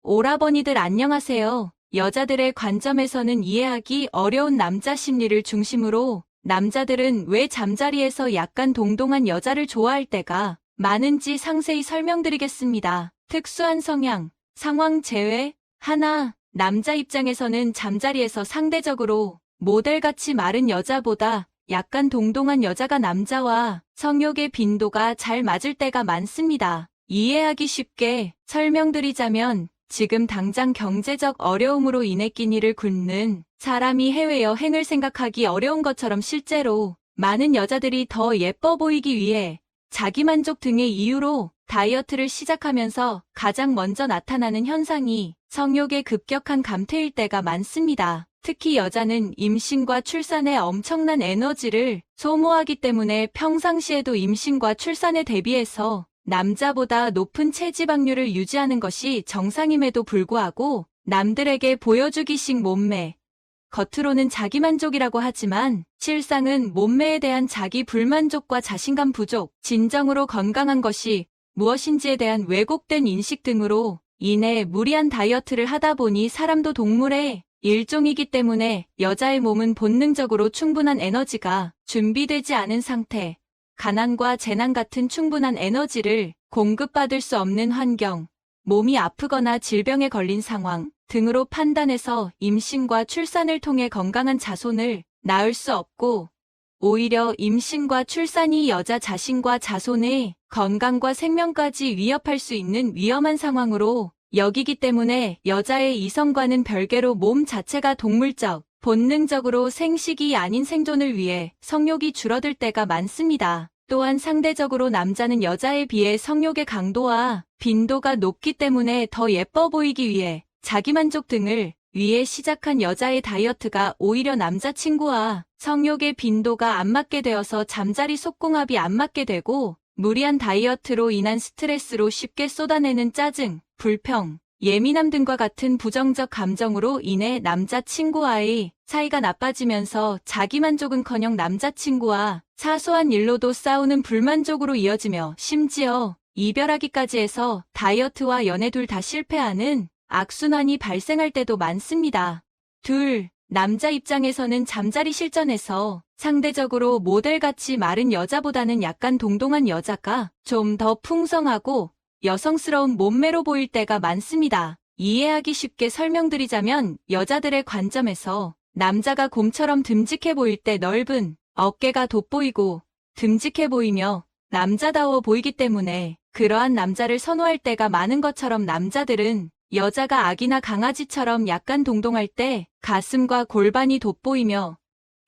오라버니들 안녕하세요. 여자들의 관점에서는 이해하기 어려운 남자 심리를 중심으로 남자들은 왜 잠자리에서 약간 동동한 여자를 좋아할 때가 많은지 상세히 설명드리겠습니다. 특수한 성향, 상황 제외. 하나, 남자 입장에서는 잠자리에서 상대적으로 모델같이 마른 여자보다 약간 동동한 여자가 남자와 성욕의 빈도가 잘 맞을 때가 많습니다. 이해하기 쉽게 설명드리자면 지금 당장 경제적 어려움으로 인해 끼니를 굶는 사람이 해외여행을 생각하기 어려운 것처럼 실제로 많은 여자들이 더 예뻐 보이기 위해 자기만족 등의 이유로 다이어트를 시작하면서 가장 먼저 나타나는 현상이 성욕의 급격한 감퇴일 때가 많습니다. 특히 여자는 임신과 출산에 엄청난 에너지를 소모하기 때문에 평상시에도 임신과 출산에 대비해서 남자보다 높은 체지방률을 유지하는 것이 정상임에도 불구하고 남들에게 보여주기식 몸매, 겉으로는 자기만족이라고 하지만 실상은 몸매에 대한 자기 불만족과 자신감 부족, 진정으로 건강한 것이 무엇인지에 대한 왜곡된 인식 등으로 인해 무리한 다이어트를 하다 보니 사람도 동물의 일종이기 때문에 여자의 몸은 본능적으로 충분한 에너지가 준비되지 않은 상태, 가난과 재난 같은 충분한 에너지를 공급받을 수 없는 환경, 몸이 아프거나 질병에 걸린 상황 등으로 판단해서 임신과 출산을 통해 건강한 자손을 낳을 수 없고 오히려 임신과 출산이 여자 자신과 자손의 건강과 생명까지 위협할 수 있는 위험한 상황으로 여기기 때문에 여자의 이성과는 별개로 몸 자체가 동물적, 본능적으로 생식이 아닌 생존을 위해 성욕이 줄어들 때가 많습니다. 또한 상대적으로 남자는 여자에 비해 성욕의 강도와 빈도가 높기 때문에 더 예뻐 보이기 위해 자기만족 등을 위해 시작한 여자의 다이어트가 오히려 남자친구와 성욕의 빈도가 안 맞게 되어서 잠자리 속궁합이 안 맞게 되고 무리한 다이어트로 인한 스트레스로 쉽게 쏟아내는 짜증, 불평, 예민함 등과 같은 부정적 감정으로 인해 남자친구와의 사이가 나빠지면서 자기만족은커녕 남자친구와 사소한 일로도 싸우는 불만족으로 이어지며 심지어 이별하기까지 해서 다이어트와 연애 둘 다 실패하는 악순환이 발생할 때도 많습니다. 둘, 남자 입장에서는 잠자리 실전에서 상대적으로 모델같이 마른 여자보다는 약간 동동한 여자가 좀 더 풍성하고 여성스러운 몸매로 보일 때가 많습니다. 이해하기 쉽게 설명드리자면 여자들의 관점에서 남자가 곰처럼 듬직해 보일 때 넓은 어깨가 돋보이고 듬직해 보이며 남자다워 보이기 때문에 그러한 남자를 선호할 때가 많은 것처럼 남자들은 여자가 아기나 강아지처럼 약간 동동할 때 가슴과 골반이 돋보이며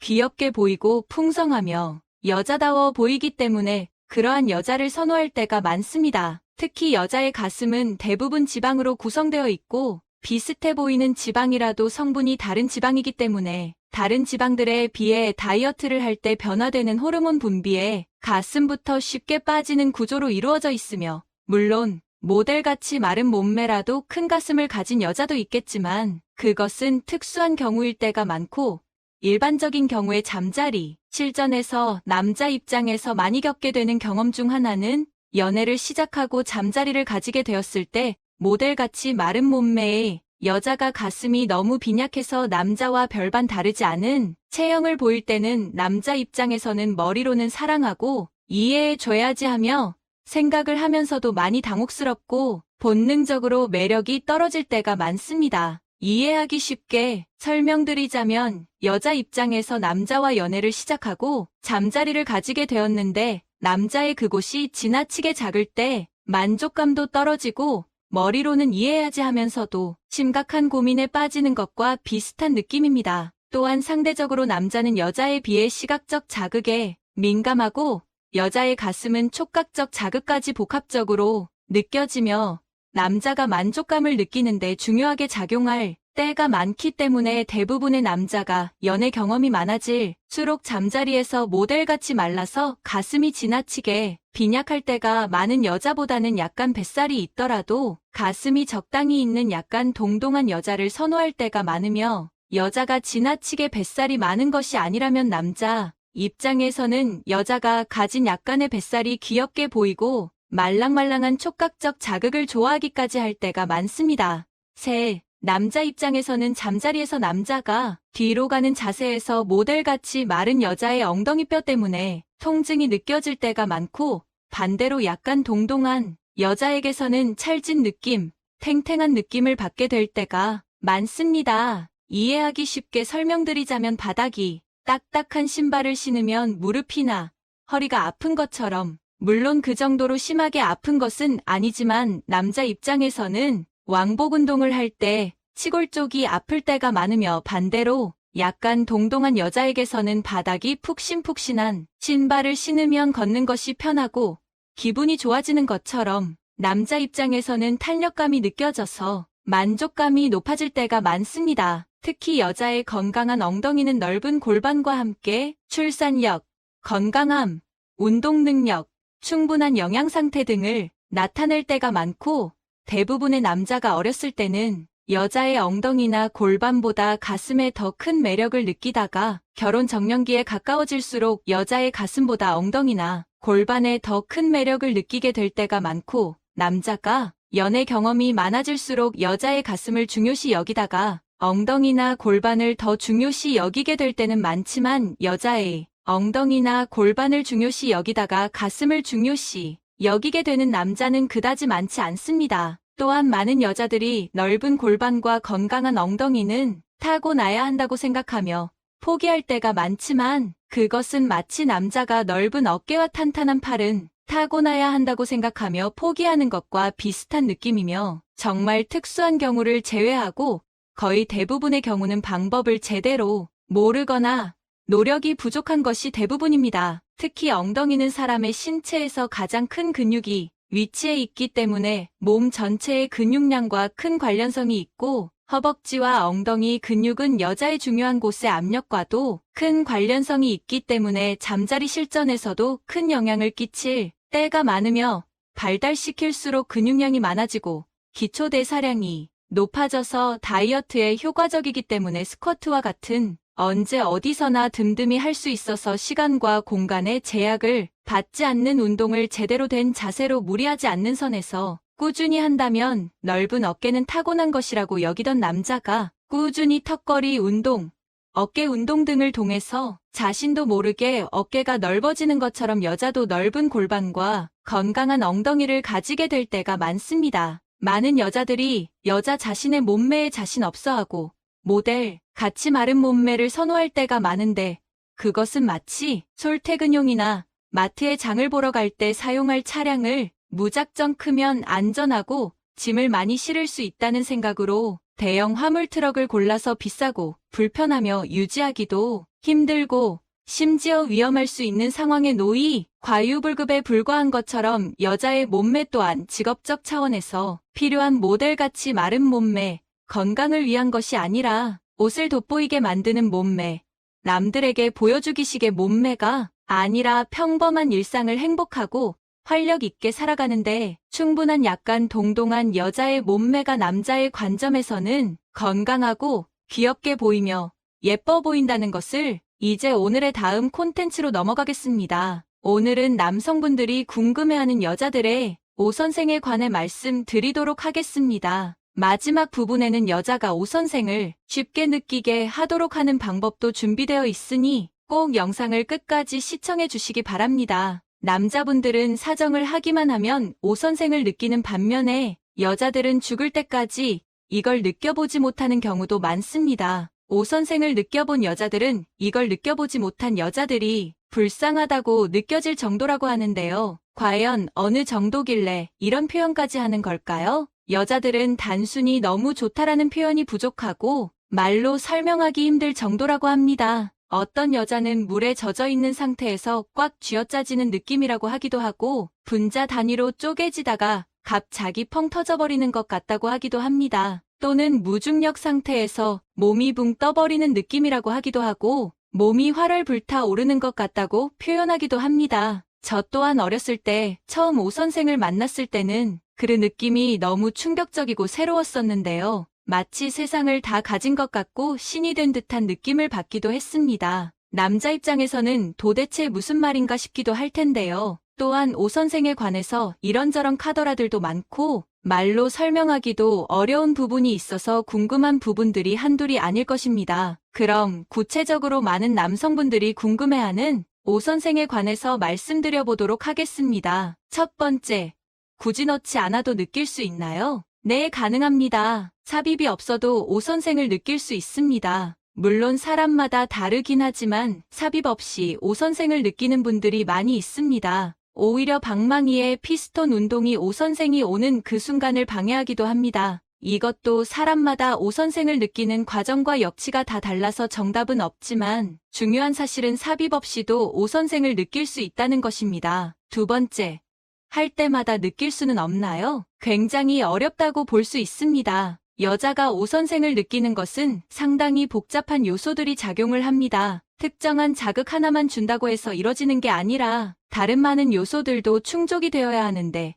귀엽게 보이고 풍성하며 여자다워 보이기 때문에 그러한 여자를 선호할 때가 많습니다. 특히 여자의 가슴은 대부분 지방으로 구성되어 있고 비슷해 보이는 지방이라도 성분이 다른 지방이기 때문에 다른 지방들에 비해 다이어트를 할 때 변화되는 호르몬 분비에 가슴부터 쉽게 빠지는 구조로 이루어져 있으며 물론 모델같이 마른 몸매라도 큰 가슴을 가진 여자도 있겠지만 그것은 특수한 경우일 때가 많고 일반적인 경우에 잠자리, 실전에서 남자 입장에서 많이 겪게 되는 경험 중 하나는 연애를 시작하고 잠자리를 가지게 되었을 때 모델같이 마른 몸매에 여자가 가슴이 너무 빈약해서 남자와 별반 다르지 않은 체형을 보일 때는 남자 입장에서는 머리로는 사랑하고 이해해줘야지 하며 생각을 하면서도 많이 당혹스럽고 본능적으로 매력이 떨어질 때가 많습니다. 이해하기 쉽게 설명드리자면 여자 입장에서 남자와 연애를 시작하고 잠자리를 가지게 되었는데 남자의 그곳이 지나치게 작을 때 만족감도 떨어지고 머리로는 이해해야지 하면서도 심각한 고민에 빠지는 것과 비슷한 느낌입니다. 또한 상대적으로 남자는 여자에 비해 시각적 자극에 민감하고 여자의 가슴은 촉각적 자극까지 복합적으로 느껴지며 남자가 만족감을 느끼는데 중요하게 작용할 때가 많기 때문에 대부분의 남자가 연애 경험이 많아질수록 잠자리에서 모델같이 말라서 가슴이 지나치게 빈약할 때가 많은 여자보다는 약간 뱃살이 있더라도 가슴이 적당히 있는 약간 동동한 여자를 선호할 때가 많으며 여자가 지나치게 뱃살이 많은 것이 아니라면 남자 입장에서는 여자가 가진 약간의 뱃살이 귀엽게 보이고 말랑말랑한 촉각적 자극을 좋아하기까지 할 때가 많습니다. 셋. 남자 입장에서는 잠자리에서 남자가 뒤로 가는 자세에서 모델같이 마른 여자의 엉덩이뼈 때문에 통증이 느껴질 때가 많고, 반대로 약간 동동한 여자에게서는 찰진 느낌, 탱탱한 느낌을 받게 될 때가 많습니다. 이해하기 쉽게 설명드리자면 바닥이 딱딱한 신발을 신으면 무릎이나 허리가 아픈 것처럼, 물론 그 정도로 심하게 아픈 것은 아니지만 남자 입장에서는 왕복 운동을 할 때 치골 쪽이 아플 때가 많으며, 반대로 약간 동동한 여자에게서는 바닥이 푹신푹신한 신발을 신으면 걷는 것이 편하고 기분이 좋아지는 것처럼 남자 입장에서는 탄력감이 느껴져서 만족감이 높아질 때가 많습니다. 특히 여자의 건강한 엉덩이는 넓은 골반과 함께 출산력, 건강함, 운동 능력, 충분한 영양 상태 등을 나타낼 때가 많고, 대부분의 남자가 어렸을 때는 여자의 엉덩이나 골반보다 가슴에 더 큰 매력을 느끼다가 결혼 정년기에 가까워질수록 여자의 가슴보다 엉덩이나 골반에 더 큰 매력을 느끼게 될 때가 많고, 남자가 연애 경험이 많아질수록 여자의 가슴을 중요시 여기다가 엉덩이나 골반을 더 중요시 여기게 될 때는 많지만, 여자의 엉덩이나 골반을 중요시 여기다가 가슴을 중요시 여기게 되는 남자는 그다지 많지 않습니다. 또한 많은 여자들이 넓은 골반과 건강한 엉덩이는 타고나야 한다고 생각하며 포기할 때가 많지만, 그것은 마치 남자가 넓은 어깨와 탄탄한 팔은 타고나야 한다고 생각하며 포기하는 것과 비슷한 느낌이며, 정말 특수한 경우를 제외하고 거의 대부분의 경우는 방법을 제대로 모르거나 노력이 부족한 것이 대부분입니다. 특히 엉덩이는 사람의 신체에서 가장 큰 근육이 위치해 있기 때문에 몸 전체의 근육량과 큰 관련성이 있고, 허벅지와 엉덩이 근육은 여자의 중요한 곳의 압력과도 큰 관련성이 있기 때문에 잠자리 실전에서도 큰 영향을 끼칠 때가 많으며, 발달시킬수록 근육량이 많아지고 기초대사량이 높아져서 다이어트에 효과적이기 때문에 스쿼트와 같은 언제 어디서나 든든히 할 수 있어서 시간과 공간의 제약을 받지 않는 운동을 제대로 된 자세로 무리하지 않는 선에서 꾸준히 한다면 넓은 어깨는 타고난 것이라고 여기던 남자가 꾸준히 턱걸이 운동, 어깨 운동 등을 통해서 자신도 모르게 어깨가 넓어지는 것처럼 여자도 넓은 골반과 건강한 엉덩이를 가지게 될 때가 많습니다. 많은 여자들이 여자 자신의 몸매에 자신 없어하고 모델, 같이 마른 몸매를 선호할 때가 많은데, 그것은 마치 솔퇴근용이나 마트에 장을 보러 갈 때 사용할 차량을 무작정 크면 안전하고 짐을 많이 실을 수 있다는 생각으로 대형 화물 트럭을 골라서 비싸고 불편하며 유지하기도 힘들고 심지어 위험할 수 있는 상황에 놓이 과유불급에 불과한 것처럼, 여자의 몸매 또한 직업적 차원에서 필요한 모델같이 마른 몸매, 건강을 위한 것이 아니라 옷을 돋보이게 만드는 몸매, 남들에게 보여주기식의 몸매가 아니라 평범한 일상을 행복하고 활력 있게 살아가는데 충분한 약간 동동한 여자의 몸매가 남자의 관점에서는 건강하고 귀엽게 보이며 예뻐 보인다는 것을 이제 오늘의 다음 콘텐츠로 넘어가겠습니다. 오늘은 남성분들이 궁금해하는 여자들의 오선생에 관해 말씀드리도록 하겠습니다. 마지막 부분에는 여자가 오선생을 쉽게 느끼게 하도록 하는 방법도 준비되어 있으니 꼭 영상을 끝까지 시청해 주시기 바랍니다. 남자분들은 사정을 하기만 하면 오선생을 느끼는 반면에 여자들은 죽을 때까지 이걸 느껴보지 못하는 경우도 많습니다. 오선생을 느껴본 여자들은 이걸 느껴보지 못한 여자들이 불쌍하다고 느껴질 정도라고 하는데요. 과연 어느 정도길래 이런 표현까지 하는 걸까요? 여자들은 단순히 너무 좋다라는 표현이 부족하고 말로 설명하기 힘들 정도라고 합니다. 어떤 여자는 물에 젖어 있는 상태에서 꽉 쥐어짜지는 느낌이라고 하기도 하고, 분자 단위로 쪼개지다가 갑자기 펑 터져버리는 것 같다고 하기도 합니다. 또는 무중력 상태에서 몸이 붕 떠버리는 느낌이라고 하기도 하고, 몸이 활활 불타오르는 것 같다고 표현하기도 합니다. 저 또한 어렸을 때 처음 오선생을 만났을 때는 그 느낌이 너무 충격적이고 새로웠었는데요. 마치 세상을 다 가진 것 같고 신이 된 듯한 느낌을 받기도 했습니다. 남자 입장에서는 도대체 무슨 말인가 싶기도 할 텐데요. 또한 오선생에 관해서 이런저런 카더라들도 많고 말로 설명하기도 어려운 부분이 있어서 궁금한 부분들이 한둘이 아닐 것입니다. 그럼 구체적으로 많은 남성분들이 궁금해하는 오 선생에 관해서 말씀드려 보도록 하겠습니다. 첫 번째, 굳이 넣지 않아도 느낄 수 있나요? 네, 가능합니다. 삽입이 없어도 오 선생을 느낄 수 있습니다. 물론 사람마다 다르긴 하지만 삽입 없이 오 선생을 느끼는 분들이 많이 있습니다. 오히려 방망이의 피스톤 운동이 오 선생이 오는 그 순간을 방해하기도 합니다. 이것도 사람마다 오 선생을 느끼는 과정과 역치가 다 달라서 정답은 없지만 중요한 사실은 삽입 없이도 오 선생을 느낄 수 있다는 것입니다. 두 번째, 할 때마다 느낄 수는 없나요? 굉장히 어렵다고 볼 수 있습니다. 여자가 오 선생을 느끼는 것은 상당히 복잡한 요소들이 작용을 합니다. 특정한 자극 하나만 준다고 해서 이뤄지는 게 아니라 다른 많은 요소들도 충족이 되어야 하는데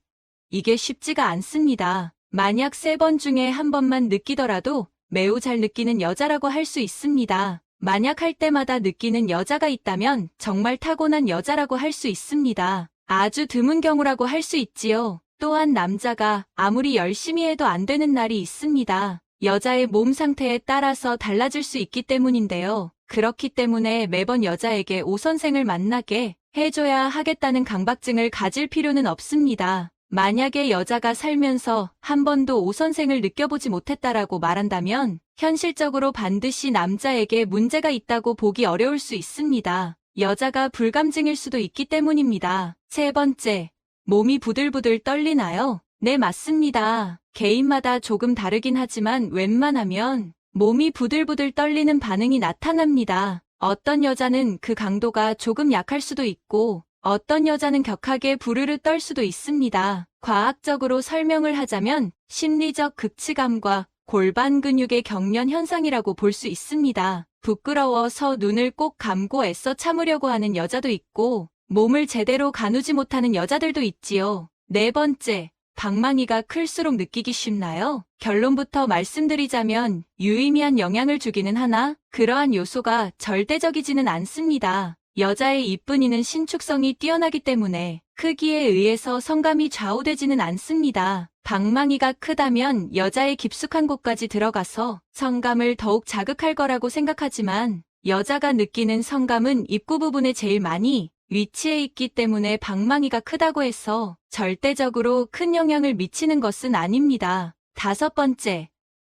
이게 쉽지가 않습니다. 만약 3번 중에 한 번만 느끼더라도 매우 잘 느끼는 여자라고 할 수 있습니다. 만약 할 때마다 느끼는 여자가 있다면 정말 타고난 여자라고 할 수 있습니다. 아주 드문 경우라고 할 수 있지요. 또한 남자가 아무리 열심히 해도 안 되는 날이 있습니다. 여자의 몸 상태에 따라서 달라질 수 있기 때문인데요. 그렇기 때문에 매번 여자에게 오 선생을 만나게 해줘야 하겠다는 강박증을 가질 필요는 없습니다. 만약에 여자가 살면서 한 번도 오 선생을 느껴보지 못했다라고 말한다면 현실적으로 반드시 남자에게 문제가 있다고 보기 어려울 수 있습니다. 여자가 불감증일 수도 있기 때문입니다. 세 번째, 몸이 부들부들 떨리나요? 네, 맞습니다. 개인마다 조금 다르긴 하지만 웬만하면 몸이 부들부들 떨리는 반응이 나타납니다. 어떤 여자는 그 강도가 조금 약할 수도 있고 어떤 여자는 격하게 부르르 떨 수도 있습니다. 과학적으로 설명을 하자면 심리적 극치감과 골반 근육의 경련 현상이라고 볼 수 있습니다. 부끄러워서 눈을 꼭 감고 애써 참으려고 하는 여자도 있고 몸을 제대로 가누지 못하는 여자들도 있지요. 네 번째, 방망이가 클수록 느끼기 쉽나요? 결론부터 말씀드리자면 유의미한 영향을 주기는 하나 그러한 요소가 절대적이지는 않습니다. 여자의 이쁜이는 신축성이 뛰어나기 때문에 크기에 의해서 성감이 좌우되지는 않습니다. 방망이가 크다면 여자의 깊숙한 곳까지 들어가서 성감을 더욱 자극할 거라고 생각하지만 여자가 느끼는 성감은 입구 부분에 제일 많이 위치해 있기 때문에 방망이가 크다고 해서 절대적으로 큰 영향을 미치는 것은 아닙니다. 다섯 번째,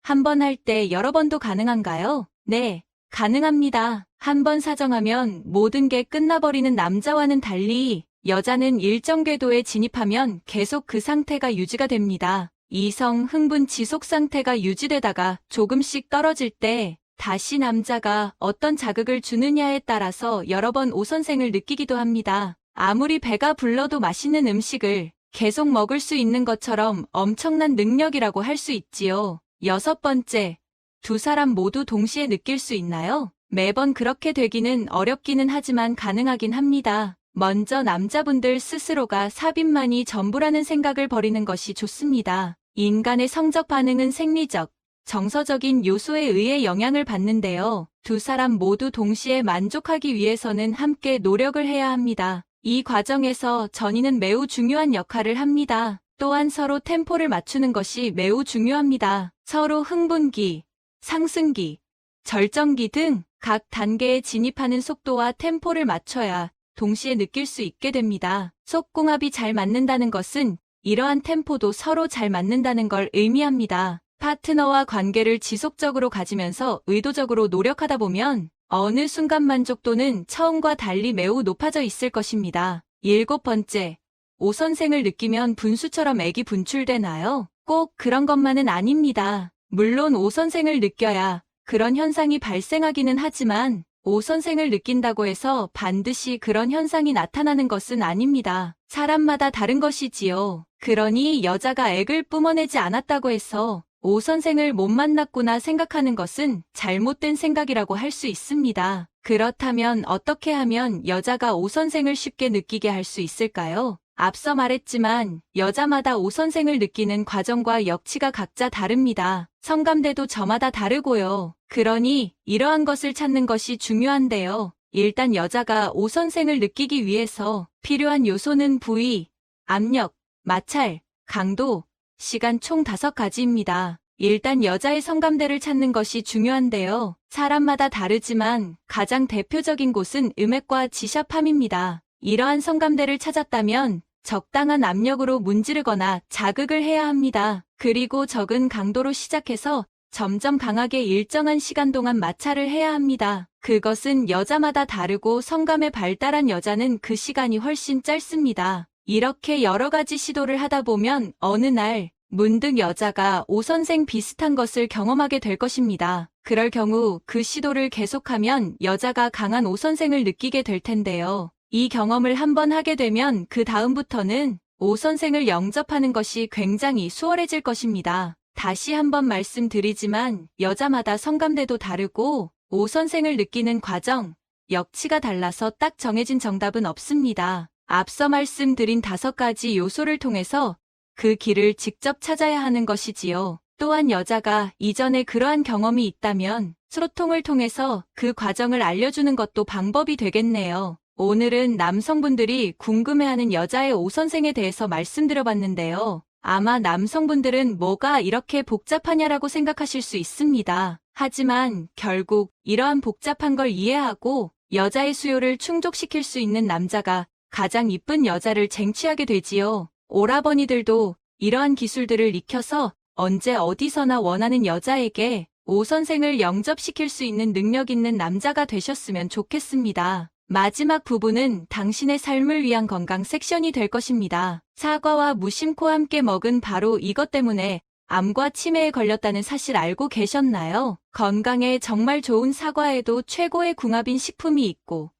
한 번 할 때 여러 번도 가능한가요? 네, 가능합니다. 한 번 사정하면 모든 게 끝나버리는 남자와는 달리 여자는 일정 궤도에 진입하면 계속 그 상태가 유지가 됩니다. 이성 흥분 지속 상태가 유지되다가 조금씩 떨어질 때 다시 남자가 어떤 자극을 주느냐에 따라서 여러 번 오 선생을 느끼기도 합니다. 아무리 배가 불러도 맛있는 음식을 계속 먹을 수 있는 것처럼 엄청난 능력이라고 할 수 있지요. 여섯 번째, 두 사람 모두 동시에 느낄 수 있나요? 매번 그렇게 되기는 어렵기는 하지만 가능하긴 합니다. 먼저 남자분들 스스로가 삽입만이 전부라는 생각을 버리는 것이 좋습니다. 인간의 성적 반응은 생리적, 정서적인 요소에 의해 영향을 받는데요. 두 사람 모두 동시에 만족하기 위해서는 함께 노력을 해야 합니다. 이 과정에서 전이는 매우 중요한 역할을 합니다. 또한 서로 템포를 맞추는 것이 매우 중요합니다. 서로 흥분기, 상승기, 절정기 등 각 단계에 진입하는 속도와 템포를 맞춰야 동시에 느낄 수 있게 됩니다. 속궁합이 잘 맞는다는 것은 이러한 템포도 서로 잘 맞는다는 걸 의미합니다. 파트너와 관계를 지속적으로 가지면서 의도적으로 노력하다 보면 어느 순간 만족도는 처음과 달리 매우 높아져 있을 것입니다. 일곱 번째, 오 선생을 느끼면 분수처럼 액이 분출되나요? 꼭 그런 것만은 아닙니다. 물론 오 선생을 느껴야 그런 현상이 발생하기는 하지만 오 선생을 느낀다고 해서 반드시 그런 현상이 나타나는 것은 아닙니다. 사람마다 다른 것이지요. 그러니 여자가 액을 뿜어내지 않았다고 해서 오 선생을 못 만났구나 생각하는 것은 잘못된 생각이라고 할 수 있습니다. 그렇다면 어떻게 하면 여자가 오 선생을 쉽게 느끼게 할 수 있을까요? 앞서 말했지만 여자마다 오 선생을 느끼는 과정과 역치가 각자 다릅니다. 성감대도 저마다 다르고요. 그러니 이러한 것을 찾는 것이 중요한데요. 일단 여자가 오 선생을 느끼기 위해서 필요한 요소는 부위, 압력, 마찰, 강도, 시간 총 5가지입니다. 일단 여자의 성감대를 찾는 것이 중요한데요. 사람마다 다르지만 가장 대표적인 곳은 음액과 지샤팜입니다. 이러한 성감대를 찾았다면 적당한 압력으로 문지르거나 자극을 해야 합니다. 그리고 적은 강도로 시작해서 점점 강하게 일정한 시간 동안 마찰을 해야 합니다. 그것은 여자마다 다르고 성감에 발달한 여자는 그 시간이 훨씬 짧습니다. 이렇게 여러 가지 시도를 하다 보면 어느 날 문득 여자가 오선생 비슷한 것을 경험하게 될 것입니다. 그럴 경우 그 시도를 계속하면 여자가 강한 오선생을 느끼게 될 텐데요. 이 경험을 한번 하게 되면 그 다음부터는 오선생을 영접하는 것이 굉장히 수월해질 것입니다. 다시 한번 말씀드리지만 여자마다 성감대도 다르고 오선생을 느끼는 과정, 역치가 달라서 딱 정해진 정답은 없습니다. 앞서 말씀드린 5가지 요소를 통해서 그 길을 직접 찾아야 하는 것이지요. 또한 여자가 이전에 그러한 경험이 있다면 소통을 통해서 그 과정을 알려주는 것도 방법이 되겠네요. 오늘은 남성분들이 궁금해하는 여자의 오선생에 대해서 말씀드려봤는데요. 아마 남성분들은 뭐가 이렇게 복잡하냐라고 생각하실 수 있습니다. 하지만 결국 이러한 복잡한 걸 이해하고 여자의 수요를 충족시킬 수 있는 남자가 가장 이쁜 여자를 쟁취하게 되지요. 오라버니들도 이러한 기술들을 익혀서 언제 어디서나 원하는 여자에게 오선생을 영접시킬 수 있는 능력 있는 남자가 되셨으면 좋겠습니다. 마지막 부분은 당신의 삶을 위한 건강 섹션이 될 것입니다. 사과와 무심코 함께 먹은 바로 이것 때문에 암과 치매에 걸렸다는 사실 알고 계셨나요? 건강에 정말 좋은 사과에도 최고의 궁합인 식품이 있고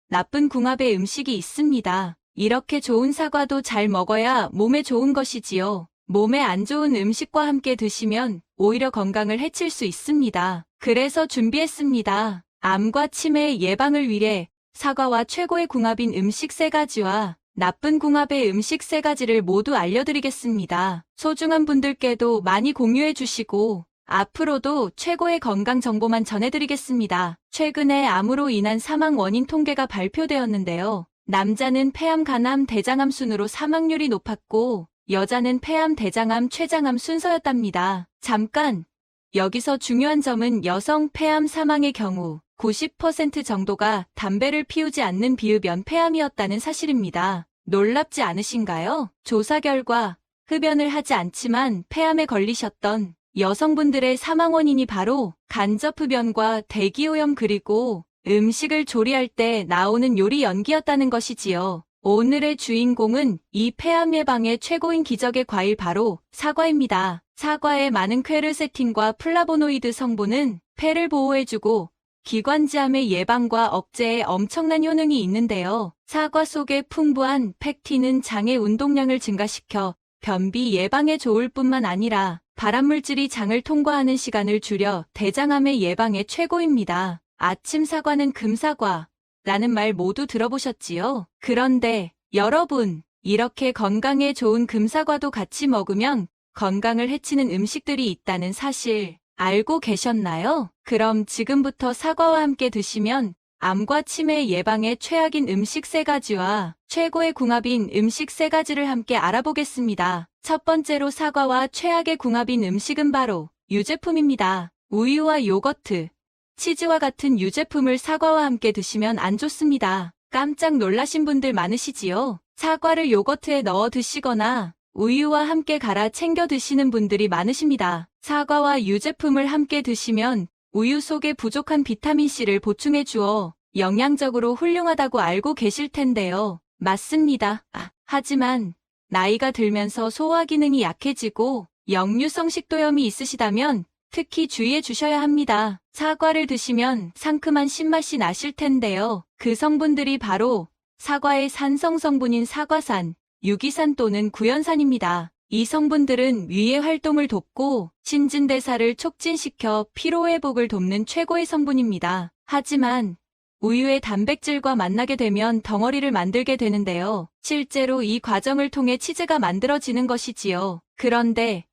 나쁜 궁합의 음식이 있습니다. 이렇게 좋은 사과도 잘 먹어야 몸에 좋은 것이지요. 몸에 안 좋은 음식과 함께 드시면 오히려 건강을 해칠 수 있습니다. 그래서 준비했습니다. 암과 치매 예방을 위해 사과와 최고의 궁합인 음식 3가지와 나쁜 궁합의 음식 3가지를 모두 알려드리겠습니다. 소중한 분들께도 많이 공유해 주시고 앞으로도 최고의 건강 정보만 전해드리겠습니다. 최근에 암으로 인한 사망 원인 통계가 발표되었는데요. 남자는 폐암, 간암, 대장암 순으로 사망률이 높았고 여자는 폐암, 대장암, 췌장암 순서였답니다. 잠깐! 여기서 중요한 점은 여성 폐암 사망의 경우 90% 정도가 담배를 피우지 않는 비흡연 폐암이었다는 사실입니다. 놀랍지 않으신가요? 조사 결과 흡연을 하지 않지만 폐암에 걸리셨던 여성분들의 사망 원인이 바로 간접 흡연과 대기오염 그리고 음식을 조리할 때 나오는 요리 연기였다는 것이지요. 오늘의 주인공은 이 폐암 예방의 최고인 기적의 과일 바로 사과입니다. 사과의 많은 퀘르세틴과 플라보노이드 성분은 폐를 보호해주고 기관지암의 예방과 억제에 엄청난 효능이 있는데요. 사과 속의 풍부한 펙틴은 장의 운동량을 증가시켜 변비 예방에 좋을 뿐만 아니라 발암물질이 장을 통과하는 시간을 줄여 대장암의 예방에 최고입니다. 아침 사과는 금사과 라는 말 모두 들어보셨지요? 그런데 여러분, 이렇게 건강에 좋은 금사과도 같이 먹으면 건강을 해치는 음식들이 있다는 사실 알고 계셨나요? 그럼 지금부터 사과와 함께 드시면 암과 치매 예방에 최악인 음식 3가지와 최고의 궁합인 음식 3가지를 함께 알아보겠습니다. 첫 번째로 사과와 최악의 궁합인 음식은 바로 유제품입니다. 우유와 요거트, 치즈와 같은 유제품을 사과와 함께 드시면 안 좋습니다. 깜짝 놀라신 분들 많으시지요? 사과를 요거트에 넣어 드시거나 우유와 함께 갈아 챙겨 드시는 분들이 많으십니다. 사과와 유제품을 함께 드시면 우유 속에 부족한 비타민C를 보충해 주어 영양적으로 훌륭하다고 알고 계실 텐데요. 맞습니다. 하지만 나이가 들면서 소화 기능이 약해지고 역류성 식도염이 있으시다면 특히 주의해 주셔야 합니다. 사과를 드시면 상큼한 신맛이 나실 텐데요. 그 성분들이 바로 사과의 산성 성분인 사과산, 유기산 또는 구연산입니다. 이 성분들은 위의 활동을 돕고 신진대사를 촉진시켜 피로회복을 돕는 최고의 성분입니다. 하지만 우유의 단백질과 만나게 되면 덩어리를 만들게 되는데요. 실제로 이 과정을 통해 치즈가 만들어지는 것이지요. 그런데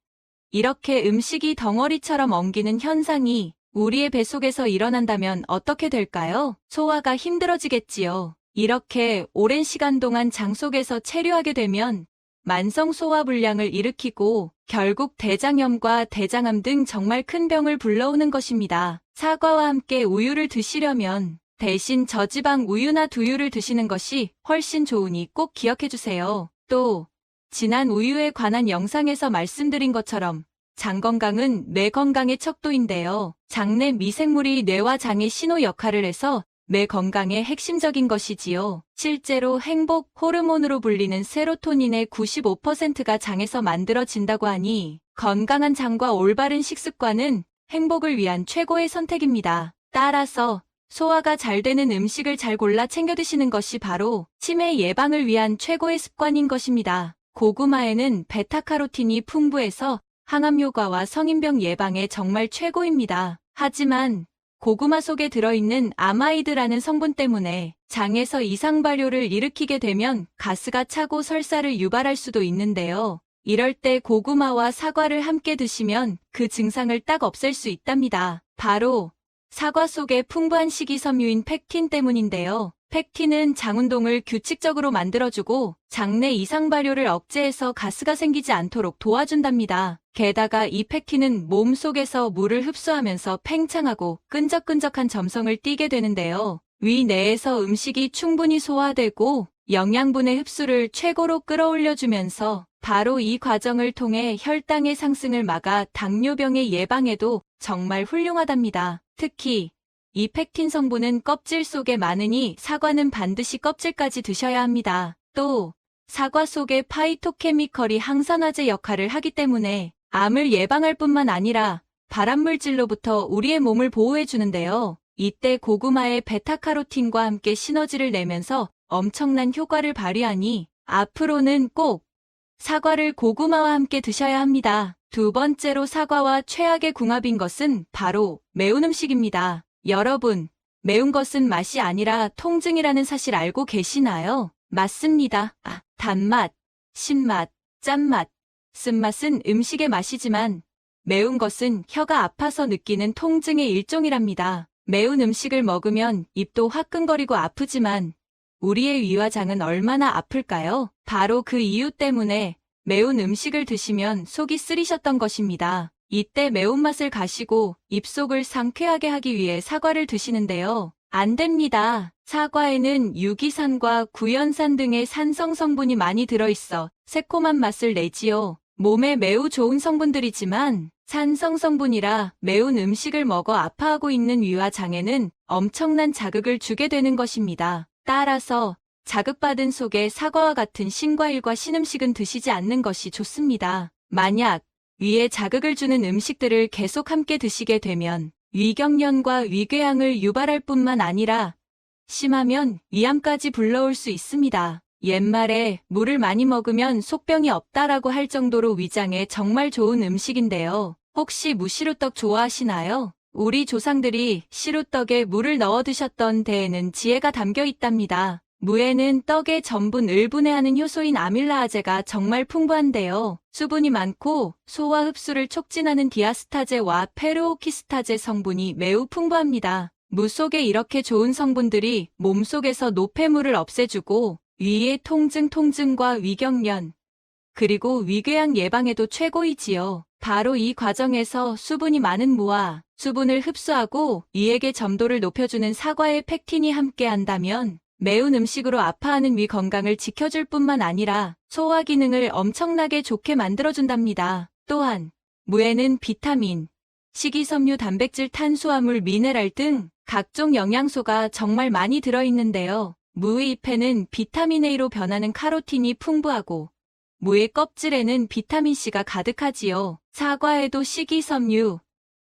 이렇게 음식이 덩어리처럼 엉기는 현상이 우리의 배 속에서 일어난다면 어떻게 될까요? 소화가 힘들어지겠지요. 이렇게 오랜 시간 동안 장 속에서 체류하게 되면 만성 소화불량을 일으키고 결국 대장염과 대장암 등 정말 큰 병을 불러오는 것입니다. 사과와 함께 우유를 드시려면 대신 저지방 우유나 두유를 드시는 것이 훨씬 좋으니 꼭 기억해 주세요. 또 지난 우유에 관한 영상에서 말씀드린 것처럼 장 건강은 뇌 건강의 척도인데요. 장내 미생물이 뇌와 장의 신호 역할을 해서 뇌 건강의 핵심적인 것이지요. 실제로 행복 호르몬으로 불리는 세로토닌의 95%가 장에서 만들어진다고 하니 건강한 장과 올바른 식습관은 행복을 위한 최고의 선택입니다. 따라서 소화가 잘 되는 음식을 잘 골라 챙겨 드시는 것이 바로 치매 예방을 위한 최고의 습관인 것입니다. 고구마에는 베타카로틴이 풍부해서 항암 효과와 성인병 예방에 정말 최고입니다. 하지만 고구마 속에 들어있는 아마이드라는 성분 때문에 장에서 이상 발효를 일으키게 되면 가스가 차고 설사를 유발할 수도 있는데요. 이럴 때 고구마와 사과를 함께 드시면 그 증상을 딱 없앨 수 있답니다. 바로 사과 속에 풍부한 식이섬유인 펙틴 때문인데요. 펙틴은 장 운동을 규칙적으로 만들어주고 장내 이상 발효를 억제해서 가스가 생기지 않도록 도와준답니다. 게다가 이 펙틴은 몸속에서 물을 흡수하면서 팽창하고 끈적끈적한 점성을 띠게 되는데요. 위 내에서 음식이 충분히 소화되고 영양분의 흡수를 최고로 끌어올려주면서 바로 이 과정을 통해 혈당의 상승을 막아 당뇨병의 예방에도 정말 훌륭하답니다. 특히 이 펙틴 성분은 껍질 속에 많으니 사과는 반드시 껍질까지 드셔야 합니다. 또 사과 속의 파이토케미컬이 항산화제 역할을 하기 때문에 암을 예방할 뿐만 아니라 발암물질로부터 우리의 몸을 보호해 주는데요. 이때 고구마의 베타카로틴과 함께 시너지를 내면서 엄청난 효과를 발휘하니 앞으로는 꼭 사과를 고구마와 함께 드셔야 합니다. 두 번째로 사과와 최악의 궁합인 것은 바로 매운 음식입니다. 여러분, 매운 것은 맛이 아니라 통증이라는 사실 알고 계시나요? 맞습니다. 단맛, 신맛, 짠맛, 쓴맛은 음식의 맛이지만 매운 것은 혀가 아파서 느끼는 통증의 일종이랍니다. 매운 음식을 먹으면 입도 화끈거리고 아프지만 우리의 위와 장은 얼마나 아플까요? 바로 그 이유 때문에 매운 음식을 드시면 속이 쓰리셨던 것입니다. 이때 매운맛을 가시고 입속을 상쾌하게 하기 위해 사과를 드시는데요. 안 됩니다. 사과에는 유기산과 구연산 등의 산성 성분이 많이 들어있어 새콤한 맛을 내지요. 몸에 매우 좋은 성분들이지만 산성 성분이라 매운 음식을 먹어 아파하고 있는 위와 장에는 엄청난 자극을 주게 되는 것입니다. 따라서 자극받은 속에 사과와 같은 신과일과 신음식은 드시지 않는 것이 좋습니다. 만약 위에 자극을 주는 음식들을 계속 함께 드시게 되면 위경련과 위궤양을 유발할 뿐만 아니라 심하면 위암까지 불러올 수 있습니다. 옛말에 물을 많이 먹으면 속병이 없다라고 할 정도로 위장에 정말 좋은 음식인데요. 혹시 무시루떡 좋아하시나요? 우리 조상들이 시루떡에 물을 넣어 드셨던 데에는 지혜가 담겨 있답니다. 무에는 떡의 전분을 분해하는 효소인 아밀라아제가 정말 풍부한데요. 수분이 많고 소화 흡수를 촉진하는 디아스타제와 페르오키스타제 성분이 매우 풍부합니다. 무 속에 이렇게 좋은 성분들이 몸속에서 노폐물을 없애주고 위의 통증과 위경련, 그리고 위궤양 예방에도 최고이지요. 바로 이 과정에서 수분이 많은 무와 수분을 흡수하고 위액의 점도를 높여주는 사과의 펙틴이 함께한다면 매운 음식으로 아파하는 위 건강을 지켜줄 뿐만 아니라 소화 기능을 엄청나게 좋게 만들어준답니다. 또한 무에는 비타민, 식이섬유, 단백질, 탄수화물, 미네랄 등 각종 영양소가 정말 많이 들어있는데요. 무의 잎에는 비타민 A로 변하는 카로틴이 풍부하고 무의 껍질에는 비타민C가 가득하지요. 사과에도 식이섬유,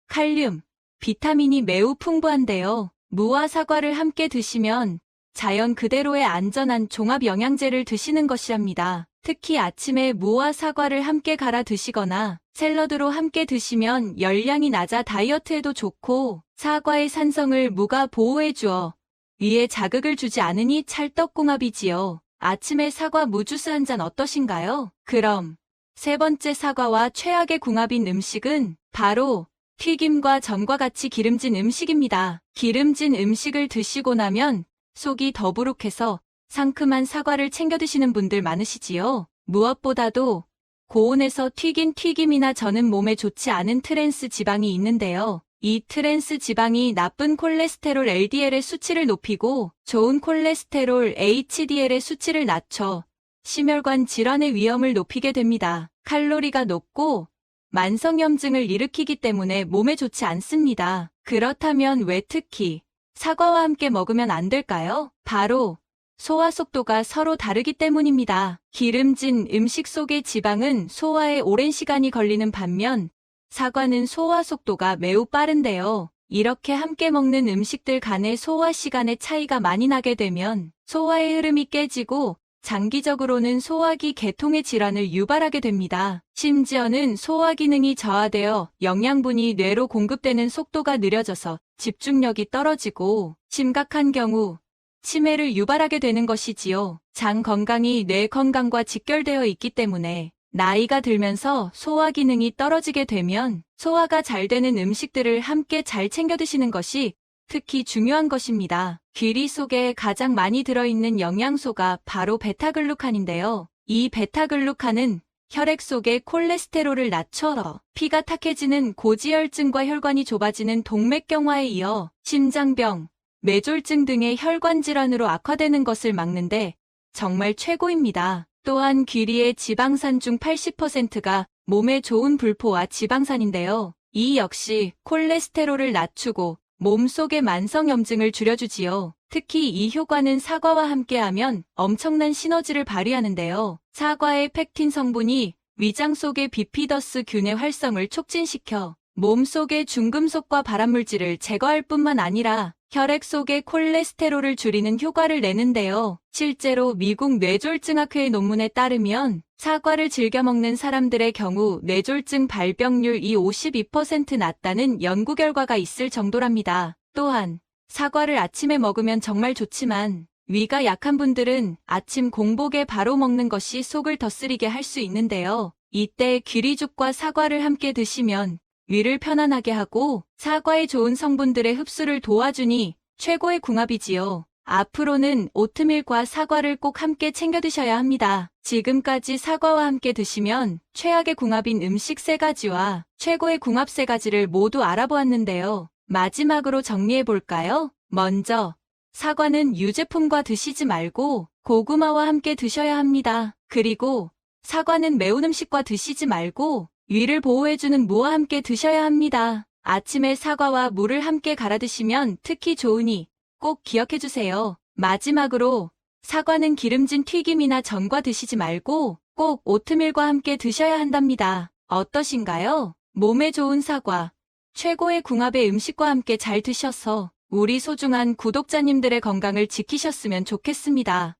칼륨, 비타민이 매우 풍부한데요. 무와 사과를 함께 드시면 자연 그대로의 안전한 종합 영양제를 드시는 것이랍니다. 특히 아침에 무와 사과를 함께 갈아 드시거나 샐러드로 함께 드시면 열량이 낮아 다이어트에도 좋고 사과의 산성을 무가 보호해 주어 위에 자극을 주지 않으니 찰떡궁합이지요. 아침에 사과 무주스 한 잔 어떠신가요? 그럼 세 번째 사과와 최악의 궁합인 음식은 바로 튀김과 전과 같이 기름진 음식입니다. 기름진 음식을 드시고 나면 속이 더부룩해서 상큼한 사과를 챙겨 드시는 분들 많으시지요. 무엇보다도 고온에서 튀긴 튀김이나 전은 몸에 좋지 않은 트랜스 지방이 있는데요. 이 트랜스 지방이 나쁜 콜레스테롤 LDL의 수치를 높이고 좋은 콜레스테롤 HDL의 수치를 낮춰 심혈관 질환의 위험을 높이게 됩니다. 칼로리가 높고 만성염증을 일으키기 때문에 몸에 좋지 않습니다. 그렇다면 왜 특히 사과와 함께 먹으면 안 될까요? 바로 소화 속도가 서로 다르기 때문입니다. 기름진 음식 속의 지방은 소화에 오랜 시간이 걸리는 반면 사과는 소화 속도가 매우 빠른데요. 이렇게 함께 먹는 음식들 간의 소화 시간의 차이가 많이 나게 되면 소화의 흐름이 깨지고 장기적으로는 소화기 계통의 질환을 유발하게 됩니다. 심지어는 소화 기능이 저하되어 영양분이 뇌로 공급되는 속도가 느려져서 집중력이 떨어지고 심각한 경우 치매를 유발하게 되는 것이지요. 장 건강이 뇌 건강과 직결되어 있기 때문에 나이가 들면서 소화 기능이 떨어지게 되면 소화가 잘 되는 음식들을 함께 잘 챙겨 드시는 것이 특히 중요한 것입니다. 귀리 속에 가장 많이 들어있는 영양소가 바로 베타글루칸인데요. 이 베타글루칸은 혈액 속의 콜레스테롤을 낮춰 피가 탁해지는 고지혈증과 혈관이 좁아지는 동맥경화에 이어 심장병, 뇌졸중 등의 혈관 질환으로 악화되는 것을 막는데 정말 최고입니다. 또한 귀리의 지방산 중 80%가 몸에 좋은 불포와 지방산인데요. 이 역시 콜레스테롤을 낮추고 몸속의 만성염증을 줄여주지요. 특히 이 효과는 사과와 함께하면 엄청난 시너지를 발휘하는데요. 사과의 펙틴 성분이 위장 속의 비피더스 균의 활성을 촉진시켜 몸속의 중금속과 발암물질을 제거할 뿐만 아니라 혈액 속의 콜레스테롤을 줄이는 효과를 내는데요. 실제로 미국 뇌졸중학회의 논문에 따르면 사과를 즐겨 먹는 사람들의 경우 뇌졸중 발병률이 52% 낮다는 연구 결과가 있을 정도랍니다. 또한 사과를 아침에 먹으면 정말 좋지만 위가 약한 분들은 아침 공복에 바로 먹는 것이 속을 더 쓰리게 할 수 있는데요. 이때 귀리죽과 사과를 함께 드시면 위를 편안하게 하고 사과의 좋은 성분들의 흡수를 도와주니 최고의 궁합이지요. 앞으로는 오트밀과 사과를 꼭 함께 챙겨 드셔야 합니다. 지금까지 사과와 함께 드시면 최악의 궁합인 음식 3가지와 최고의 궁합 3가지를 모두 알아보았는데요. 마지막으로 정리해볼까요? 먼저 사과는 유제품과 드시지 말고 고구마와 함께 드셔야 합니다. 그리고 사과는 매운 음식과 드시지 말고 위를 보호해주는 무와 함께 드셔야 합니다. 아침에 사과와 물을 함께 갈아 드시면 특히 좋으니 꼭 기억해주세요. 마지막으로 사과는 기름진 튀김이나 전과 드시지 말고 꼭 오트밀과 함께 드셔야 한답니다. 어떠신가요? 몸에 좋은 사과, 최고의 궁합의 음식과 함께 잘 드셔서 우리 소중한 구독자님들의 건강을 지키셨으면 좋겠습니다.